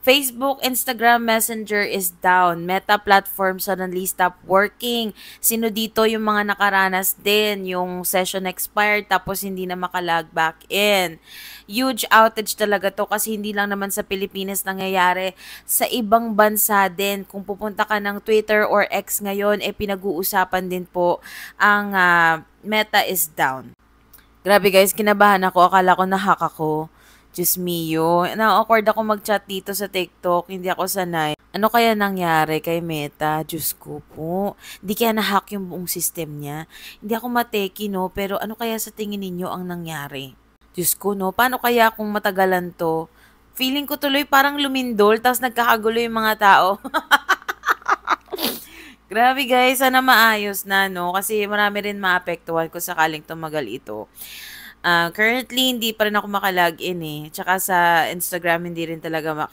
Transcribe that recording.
Facebook, Instagram, Messenger is down. Meta platform suddenly stop working. Sino dito yung mga nakaranas din? Yung session expired tapos hindi na makalog back in. Huge outage talaga to kasi hindi lang naman sa Pilipinas nangyayari. Sa ibang bansa din. Kung pupunta ka ng Twitter or X ngayon, pinag-uusapan din po ang Meta is down. Grabe guys, kinabahan ako. Akala ko na-hack ako. Diyos mio. Na-awkward ako mag-chat dito sa TikTok. Hindi ako sanay. Ano kaya nangyari kay Meta? Diyos ko po. Hindi kaya na-hack yung buong system niya. Hindi ako mateki, no? Pero ano kaya sa tingin ninyo ang nangyari? Diyos ko, no? Paano kaya kung matagalan to? Feeling ko tuloy parang lumindol, tapos nagkakagulo yung mga tao. Grabe guys, sana maayos na, no? Kasi marami rin maapektuhan kung sakaling tumagal ito. Currently, hindi pa rin ako makalagin eh. Tsaka sa Instagram, hindi rin talaga